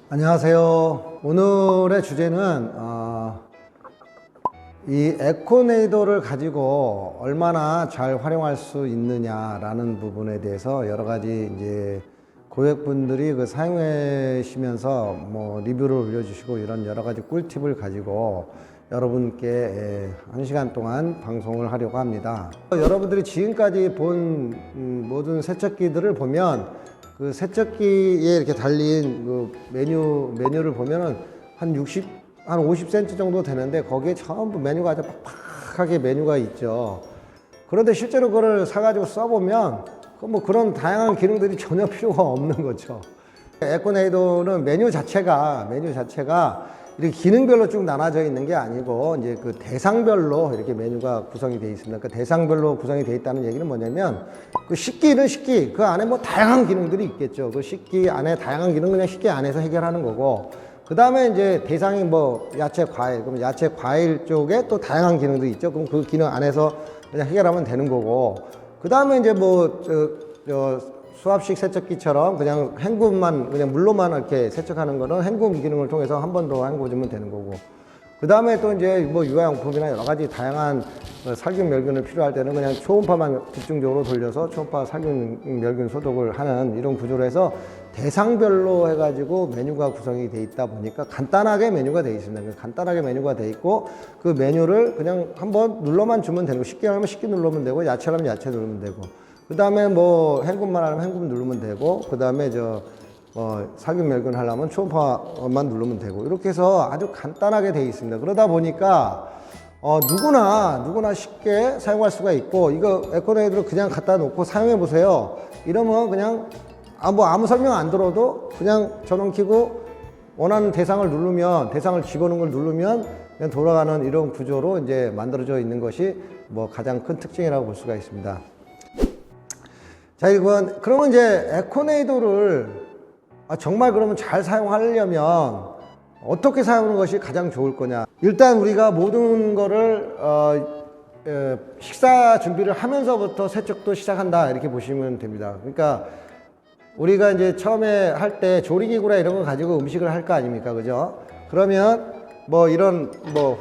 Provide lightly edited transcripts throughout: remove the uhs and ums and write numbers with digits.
안녕하세요. 오늘의 주제는 이 에코네이더를 가지고 얼마나 잘 활용할 수 있느냐라는 부분에 대해서 여러 가지 이제 고객분들이 그 사용하시면서 뭐 리뷰를 올려주시고 이런 여러 가지 꿀팁을 가지고 여러분께 1시간 동안 방송을 하려고 합니다. 여러분들이 지금까지 본 모든 세척기들을 보면 그 세척기에 이렇게 달린 그 메뉴를 보면은 한 50cm 정도 되는데 거기에 전부 메뉴가 아주 팍팍하게 메뉴가 있죠. 그런데 실제로 그걸 사가지고 써보면 뭐 그런 다양한 기능들이 전혀 필요가 없는 거죠. 에코네이더는 메뉴 자체가 이렇게 기능별로 쭉 나눠져 있는 게 아니고 이제 그 대상별로 이렇게 메뉴가 구성이 되어 있습니다. 그 대상별로 구성이 되어 있다는 얘기는 뭐냐면 그 식기는 식기, 그 안에 뭐 다양한 기능들이 있겠죠. 그 식기 안에 다양한 기능 그냥 식기 안에서 해결하는 거고, 그 다음에 이제 대상이 뭐 야채, 과일, 그럼 야채, 과일 쪽에 또 다양한 기능들이 있죠. 그럼 그 기능 안에서 그냥 해결하면 되는 거고, 그 다음에 이제 뭐 수압식 세척기처럼 그냥 헹굼만, 그냥 물로만 이렇게 세척하는 거는 헹굼 기능을 통해서 한 번 더 헹궈주면 되는 거고, 그 다음에 또 이제 뭐 유아용품이나 여러 가지 다양한 살균 멸균을 필요할 때는 그냥 초음파만 집중적으로 돌려서 초음파 살균 멸균 소독을 하는 이런 구조로 해서 대상별로 해가지고 메뉴가 구성이 돼 있다 보니까 간단하게 메뉴가 돼 있습니다. 간단하게 메뉴가 돼 있고 그 메뉴를 그냥 한번 눌러만 주면 되고, 식기 하면 식기 누르면 되고, 야채라면 야채 누르면 되고, 그 다음에 뭐 헹굼만 하려면 헹굼 누르면 되고, 그 다음에 살균 멸균 하려면 초음파만 누르면 되고, 이렇게 해서 아주 간단하게 되어 있습니다. 그러다 보니까 누구나 쉽게 사용할 수가 있고, 이거 에코네이더를 그냥 갖다 놓고 사용해 보세요. 이러면 그냥 아무 설명 안 들어도 그냥 전원 켜고 원하는 대상을 누르면, 대상을 집어넣은 걸 누르면 그냥 돌아가는 이런 구조로 이제 만들어져 있는 것이 뭐 가장 큰 특징이라고 볼 수가 있습니다. 자, 그러면 이제 에코네이더를 정말 그러면 잘 사용하려면 어떻게 사용하는 것이 가장 좋을 거냐. 일단 우리가 모든 거를 식사 준비를 하면서부터 세척도 시작한다, 이렇게 보시면 됩니다. 그러니까 우리가 이제 처음에 할 때 조리기구나 이런 거 가지고 음식을 할 거 아닙니까, 그죠? 그러면 뭐 이런 뭐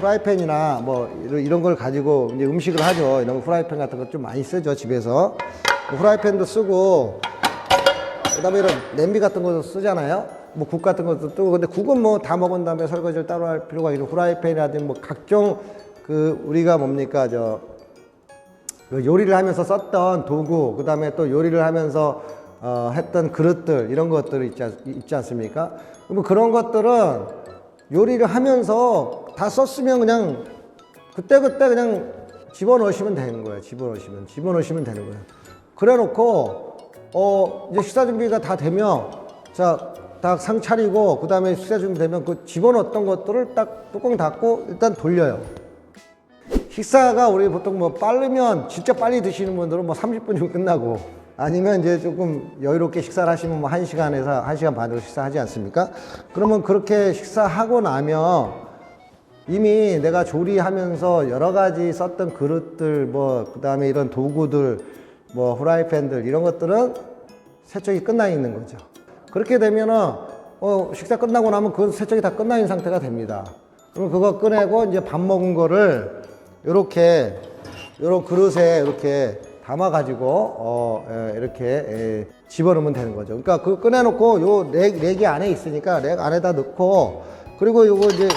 후라이팬이나 뭐 이런 걸 가지고 이제 음식을 하죠. 이런 후라이팬 같은 거 좀 많이 쓰죠, 집에서. 후라이팬도 쓰고, 그 다음에 이런 냄비 같은 것도 쓰잖아요. 뭐 국 같은 것도 쓰고. 근데 국은 뭐 다 먹은 다음에 설거지를 따로 할 필요가 있고, 후라이팬이라든지 뭐 각종 우리가 뭡니까, 그 요리를 하면서 썼던 도구, 그 다음에 또 요리를 하면서 했던 그릇들, 이런 것들이 있지 않습니까? 뭐 그런 것들은 요리를 하면서 다 썼으면 그냥 그때그때 그냥 집어넣으시면 되는 거예요. 집어넣으시면 되는 거예요. 그래 놓고 이제 식사 준비가 다 되면, 자, 딱 상 차리고, 그 다음에 식사 준비 되면 그 집어넣었던 것들을 딱 뚜껑 닫고 일단 돌려요. 식사가 우리 보통 뭐 빠르면 진짜 빨리 드시는 분들은 뭐 30분이면 끝나고, 아니면 이제 조금 여유롭게 식사를 하시면 뭐 1시간에서 1시간 반으로 식사하지 않습니까? 그러면 그렇게 식사하고 나면 이미 내가 조리하면서 여러 가지 썼던 그릇들, 뭐 그 다음에 이런 도구들, 뭐 후라이팬들, 이런 것들은 세척이 끝나 있는 거죠. 그렇게 되면은 식사 끝나고 나면 그 세척이 다 끝나 있는 상태가 됩니다. 그럼 그거 꺼내고 이제 밥 먹은 거를 요런 그릇에 이렇게 담아 가지고 이렇게 집어넣으면 되는 거죠. 그러니까 그거 꺼내놓고 요 렉이 안에 있으니까 렉 안에다 넣고, 그리고 요거 이제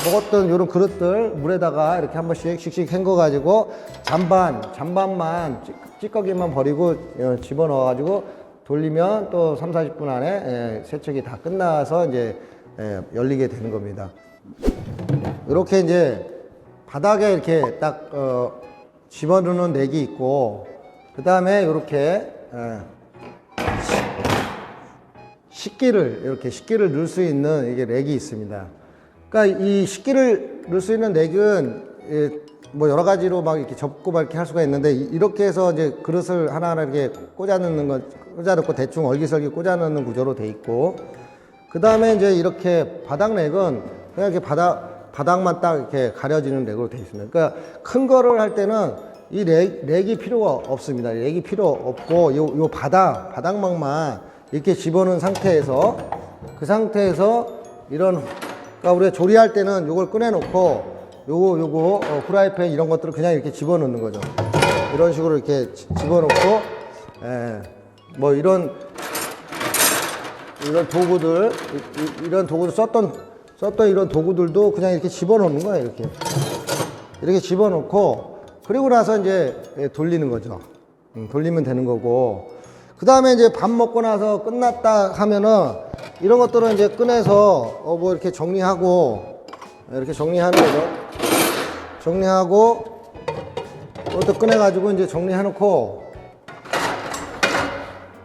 먹었던 요런 그릇들 물에다가 이렇게 한 번씩 씩씩 헹궈 가지고 잔반만 찌꺼기만 버리고 집어넣어 가지고 돌리면 또 30-40분 안에 세척이 다 끝나서 이제 열리게 되는 겁니다. 이렇게 이제 바닥에 이렇게 딱 집어넣는 렉이 있고, 그 다음에 이렇게 식기를 넣을 수 있는 이게 렉이 있습니다. 그러니까 이 식기를 넣을 수 있는 렉은 뭐 여러 가지로 막 이렇게 접고 막 이렇게 할 수가 있는데, 이렇게 해서 이제 그릇을 하나하나 이렇게 꽂아넣고 대충 얼기설기 꽂아넣는 구조로 돼 있고, 그 다음에 이제 이렇게 바닥 렉은 그냥 이렇게 바닥만 딱 이렇게 가려지는 렉으로 돼 있습니다. 그러니까 큰 거를 할 때는 이 렉이 필요가 없습니다. 렉이 필요 없고 요 바닥망만 이렇게 집어넣은 상태에서 그 상태에서 그러니까 우리가 조리할 때는 요걸 꺼내놓고 요거 후라이팬 이런 것들을 그냥 이렇게 집어넣는 거죠. 이런 식으로 이렇게 집어넣고, 뭐 이런 도구들, 이런 도구들 썼던 이런 도구들도 그냥 이렇게 집어넣는 거예요. 이렇게 집어넣고, 그리고 나서 이제 돌리는 거죠. 돌리면 되는 거고. 그 다음에 이제 밥 먹고 나서 끝났다 하면은 이런 것들은 이제 꺼내서 뭐 이렇게 정리하고, 이렇게 정리하는 거죠. 정리하고, 이것도 꺼내가지고 이제 정리해놓고,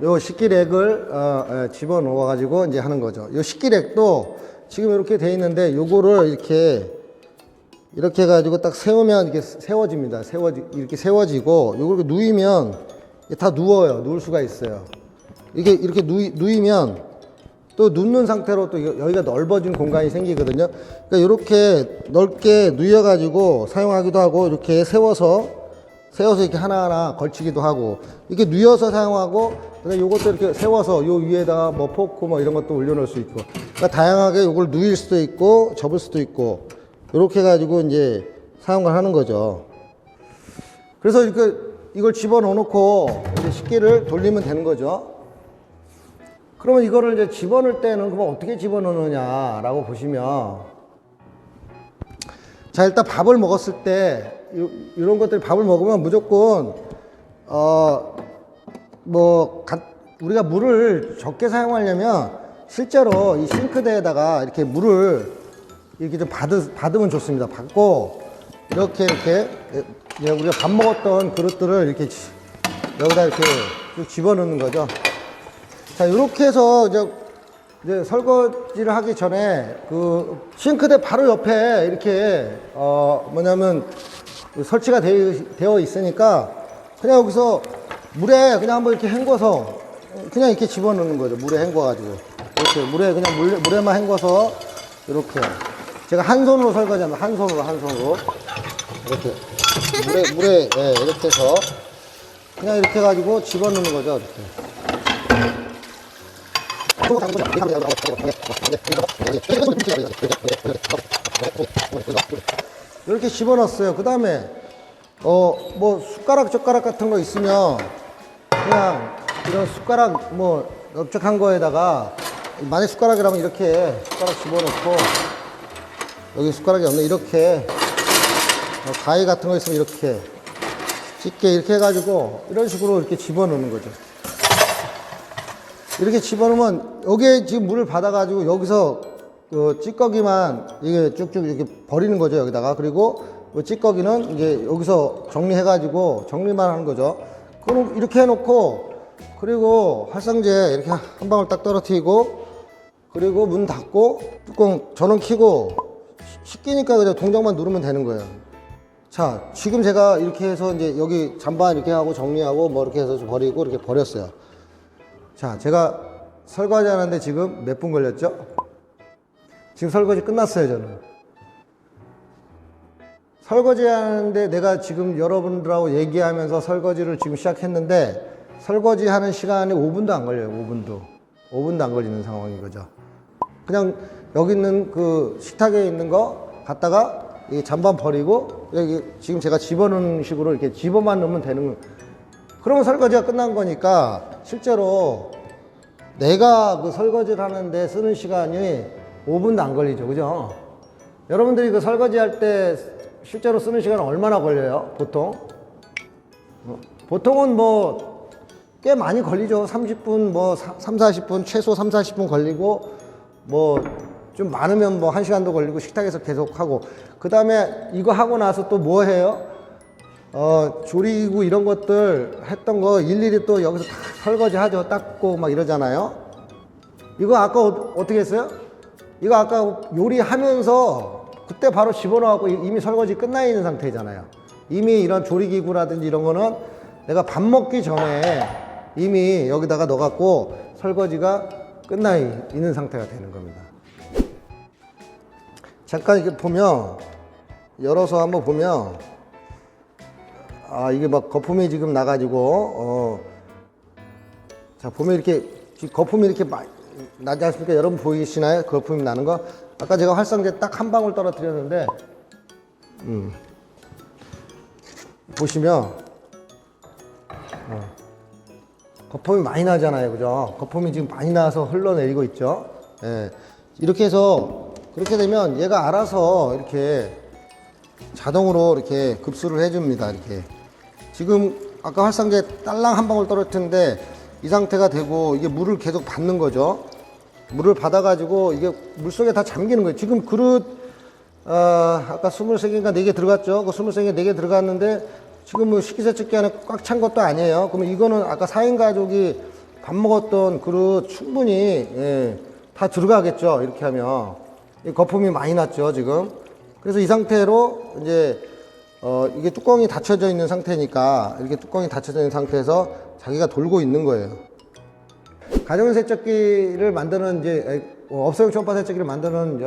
요 식기렉을 집어넣어가지고 이제 하는 거죠. 요 식기렉도 지금 이렇게 돼 있는데 요거를 이렇게 해가지고 딱 세우면 이렇게 세워집니다. 이렇게 세워지고 요걸 누이면 다 누워요. 누울 수가 있어요. 이렇게 누이면 또 눕는 상태로 또 여기가 넓어진 공간이 생기거든요. 그러니까 이렇게 넓게 누여가지고 사용하기도 하고 이렇게 세워서 이렇게 하나하나 걸치기도 하고 이렇게 누여서 사용하고 그다음에 요것도 이렇게 세워서 요 위에다가 뭐 포크 뭐 이런 것도 올려놓을 수 있고 그러니까 다양하게 요걸 누일 수도 있고 접을 수도 있고 이렇게 해가지고 이제 사용을 하는 거죠. 그래서 이걸 집어넣고 이제 식기를 돌리면 되는 거죠. 그러면 이거를 이제 집어넣을 때는 그럼 어떻게 집어넣느냐라고 보시면 자 일단 밥을 먹었을 때 이런 것들 밥을 먹으면 무조건 우리가 물을 적게 사용하려면 실제로 이 싱크대에다가 이렇게 물을 이렇게 좀 받으면 좋습니다. 받고 이렇게 우리가 밥 먹었던 그릇들을 이렇게 여기다 이렇게 쭉 집어넣는 거죠. 자 이렇게 해서 이제 설거지를 하기 전에 그 싱크대 바로 옆에 이렇게 뭐냐면 설치가 되어 있으니까 그냥 여기서 물에 그냥 한번 이렇게 헹궈서 그냥 이렇게 집어넣는 거죠. 물에 헹궈가지고 이렇게 물에만 헹궈서 이렇게 제가 한 손으로 설거지합니다. 한 손으로 이렇게 물에 이렇게 해서 그냥 이렇게 해가지고 집어넣는 거죠. 이렇게. 이렇게 집어넣었어요. 그 다음에 뭐 숟가락 같은 거 있으면 그냥 이런 숟가락 뭐 넓적한 거에다가 만약 숟가락이라면 이렇게 숟가락 집어넣고 여기 숟가락이 없네 이렇게 가위 같은 거 있으면 이렇게 집게 이렇게 해가지고 이런 식으로 이렇게 집어넣는 거죠. 이렇게 집어넣으면 여기에 지금 물을 받아가지고 여기서 찌꺼기만 이게 쭉쭉 이렇게 버리는 거죠 여기다가. 그리고 찌꺼기는 이제 여기서 정리해가지고 정리만 하는 거죠. 그럼 이렇게 해놓고 그리고 활성제 이렇게 한 방울 딱 떨어뜨리고 그리고 문 닫고 뚜껑 전원 켜고 식기니까 그냥 동작만 누르면 되는 거예요. 자 지금 제가 이렇게 해서 이제 여기 잔반 이렇게 하고 정리하고 뭐 이렇게 해서 버리고 이렇게 버렸어요. 자, 제가 설거지 하는데 지금 몇 분 걸렸죠? 지금 설거지 끝났어요, 저는. 설거지 하는데 내가 지금 여러분들하고 얘기하면서 설거지를 지금 시작했는데 설거지 하는 시간이 5분도 안 걸려요, 5분도 안 걸리는 상황인 거죠. 그냥 여기 있는 그 식탁에 있는 거 갖다가 이 잔반 버리고 여기 지금 제가 집어넣는 식으로 이렇게 집어만 넣으면 되는 거예요. 그러면 설거지가 끝난 거니까 실제로 내가 그 설거지를 하는데 쓰는 시간이 5분도 안 걸리죠. 그죠? 여러분들이 그 설거지 할 때 실제로 쓰는 시간은 얼마나 걸려요? 보통? 보통은 뭐 꽤 많이 걸리죠. 30분, 뭐 3, 40분, 최소 3, 40분 걸리고 뭐 좀 많으면 뭐 1시간도 걸리고 식탁에서 계속 하고 그 다음에 이거 하고 나서 또 뭐 해요? 조리기구 이런 것들 했던 거 일일이 또 여기서 다 설거지 하죠. 닦고 막 이러잖아요. 이거 아까 어떻게 했어요? 이거 아까 요리하면서 그때 바로 집어넣고 이미 설거지 끝나 있는 상태잖아요. 이미 이런 조리기구라든지 이런 거는 내가 밥 먹기 전에 이미 여기다가 넣어갖고 설거지가 끝나 있는 상태가 되는 겁니다. 잠깐 이렇게 보면 열어서 한번 보면 이게 막 거품이 지금 나가지고 자 보면 이렇게 거품이 이렇게 막 나지 않습니까? 여러분 보이시나요? 거품이 나는 거. 아까 제가 활성제 딱 한 방울 떨어뜨렸는데 보시면 거품이 많이 나잖아요, 그죠? 거품이 지금 많이 나서 흘러내리고 있죠. 예. 이렇게 해서 그렇게 되면 얘가 알아서 이렇게 자동으로 이렇게 급수를 해줍니다. 이렇게 지금 아까 활성제 딸랑 한 방울 떨어뜨렸는데 이 상태가 되고 이게 물을 계속 받는 거죠. 물을 받아가지고 이게 물 속에 다 잠기는 거예요. 지금 그릇 아까 23개인가 4개 들어갔죠. 그 23개 4개 들어갔는데 지금 뭐 식기세척기 안에 꽉 찬 것도 아니에요. 그러면 이거는 아까 4인 가족이 밥 먹었던 그릇 충분히 다 들어가겠죠. 이렇게 하면 이 거품이 많이 났죠 지금. 그래서 이 상태로 이제 이게 뚜껑이 닫혀져 있는 상태니까 이렇게 뚜껑이 닫혀져 있는 상태에서 자기가 돌고 있는 거예요. 가정용 세척기를 만드는 이제 업소용 초음파 세척기를 만드는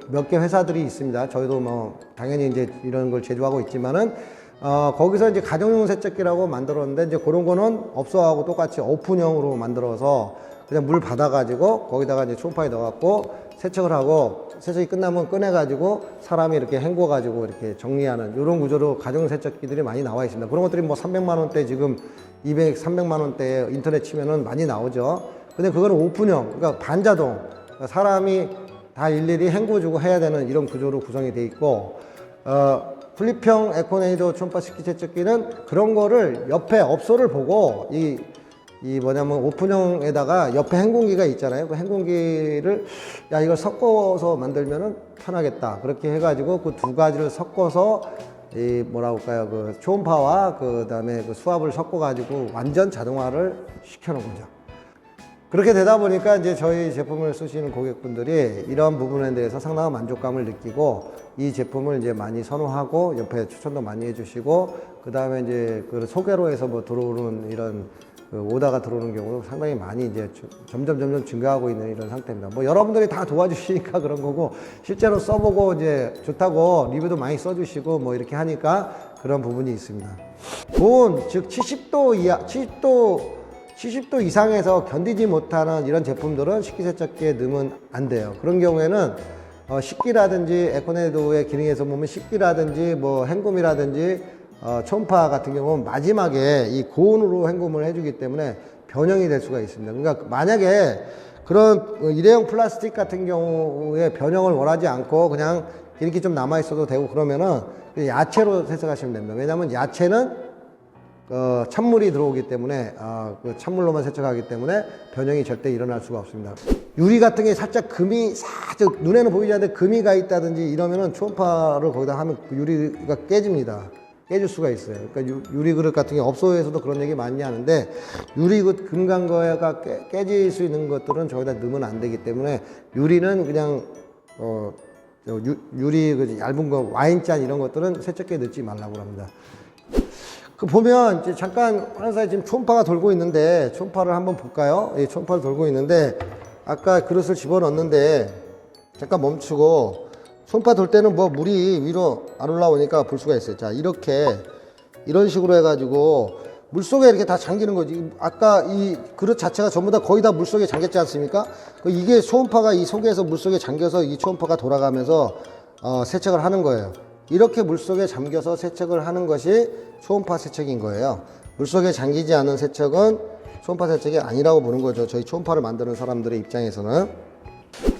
몇 개 회사들이 있습니다. 저희도 뭐 당연히 이제 이런 걸 제조하고 있지만은 거기서 이제 가정용 세척기라고 만들었는데 이제 그런 거는 업소하고 똑같이 오픈형으로 만들어서 그냥 물 받아가지고 거기다가 이제 초음파에 넣어갖고 세척을 하고 세척이 끝나면 꺼내가지고 사람이 이렇게 헹궈가지고 이렇게 정리하는 이런 구조로 가정 세척기들이 많이 나와 있습니다. 그런 것들이 뭐 300만 원대 지금 200, 300만 원대 인터넷 치면은 많이 나오죠. 근데 그거는 오픈형, 그러니까 반자동, 그러니까 사람이 다 일일이 헹궈주고 해야 되는 이런 구조로 구성이 돼 있고, 플립형 에코네이도 초음파 식기 세척기는 그런 거를 옆에 업소를 보고 이 뭐냐면 오픈형에다가 옆에 헹군기가 있잖아요. 그 헹군기를 야 이걸 섞어서 만들면은 편하겠다. 그렇게 해가지고 그 두 가지를 섞어서 이 뭐라 할까요? 그 초음파와 그 다음에 그 수압을 섞어가지고 완전 자동화를 시켜놓은 거죠. 그렇게 되다 보니까 이제 저희 제품을 쓰시는 고객분들이 이런 부분에 대해서 상당한 만족감을 느끼고 이 제품을 이제 많이 선호하고 옆에 추천도 많이 해주시고 그 다음에 이제 그 소개로 해서 뭐 들어오는 이런 그 오다가 들어오는 경우도 상당히 많이 이제 점점 증가하고 있는 이런 상태입니다. 뭐 여러분들이 다 도와주시니까 그런 거고 실제로 써보고 이제 좋다고 리뷰도 많이 써주시고 뭐 이렇게 하니까 그런 부분이 있습니다. 고온 즉 70도 이하 70도 이상에서 견디지 못하는 이런 제품들은 식기세척기에 넣으면 안 돼요. 그런 경우에는 식기라든지 에코네이도의 기능에서 보면 식기라든지 뭐 헹굼이라든지 초음파 같은 경우는 마지막에 이 고온으로 헹굼을 해주기 때문에 변형이 될 수가 있습니다. 그러니까 만약에 그런 일회용 플라스틱 같은 경우에 변형을 원하지 않고 그냥 이렇게 좀 남아 있어도 되고 그러면은 야채로 세척하시면 됩니다. 왜냐하면 야채는 찬물이 들어오기 때문에 그 찬물로만 세척하기 때문에 변형이 절대 일어날 수가 없습니다. 유리 같은 게 살짝 금이 살짝 눈에는 보이지 않는데 금이 가 있다든지 이러면은 초음파를 거기다 하면 그 유리가 깨집니다. 깨질 수가 있어요. 그러니까 유리 그릇 같은 게 업소에서도 그런 얘기 많이 하는데 유리 그 금강거가 깨질 수 있는 것들은 저기다 넣으면 안 되기 때문에 유리는 그냥 유리 그 얇은 거 와인잔 이런 것들은 세척기에 넣지 말라고 합니다. 그 보면 이제 잠깐 하는 사이 지금 초음파가 돌고 있는데 초음파를 한번 볼까요? 예, 초음파를 돌고 있는데 아까 그릇을 집어넣는데 잠깐 멈추고 초음파 돌 때는 뭐 물이 위로 안 올라오니까 볼 수가 있어요. 자 이렇게 이런 식으로 해가지고 물 속에 이렇게 다 잠기는 거지. 아까 이 그릇 자체가 전부 다 거의 다 물 속에 잠겼지 않습니까? 이게 초음파가 이 속에서 물 속에 잠겨서 이 초음파가 돌아가면서 세척을 하는 거예요. 이렇게 물속에 잠겨서 세척을 하는 것이 초음파 세척인 거예요. 물속에 잠기지 않은 세척은 초음파 세척이 아니라고 보는 거죠. 저희 초음파를 만드는 사람들의 입장에서는.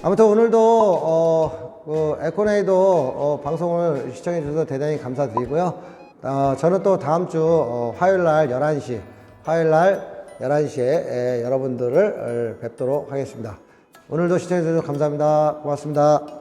아무튼 오늘도 에코네이도 방송을 시청해 주셔서 대단히 감사드리고요. 저는 또 다음 주 화요일날 11시에 여러분들을 뵙도록 하겠습니다. 오늘도 시청해 주셔서 감사합니다. 고맙습니다.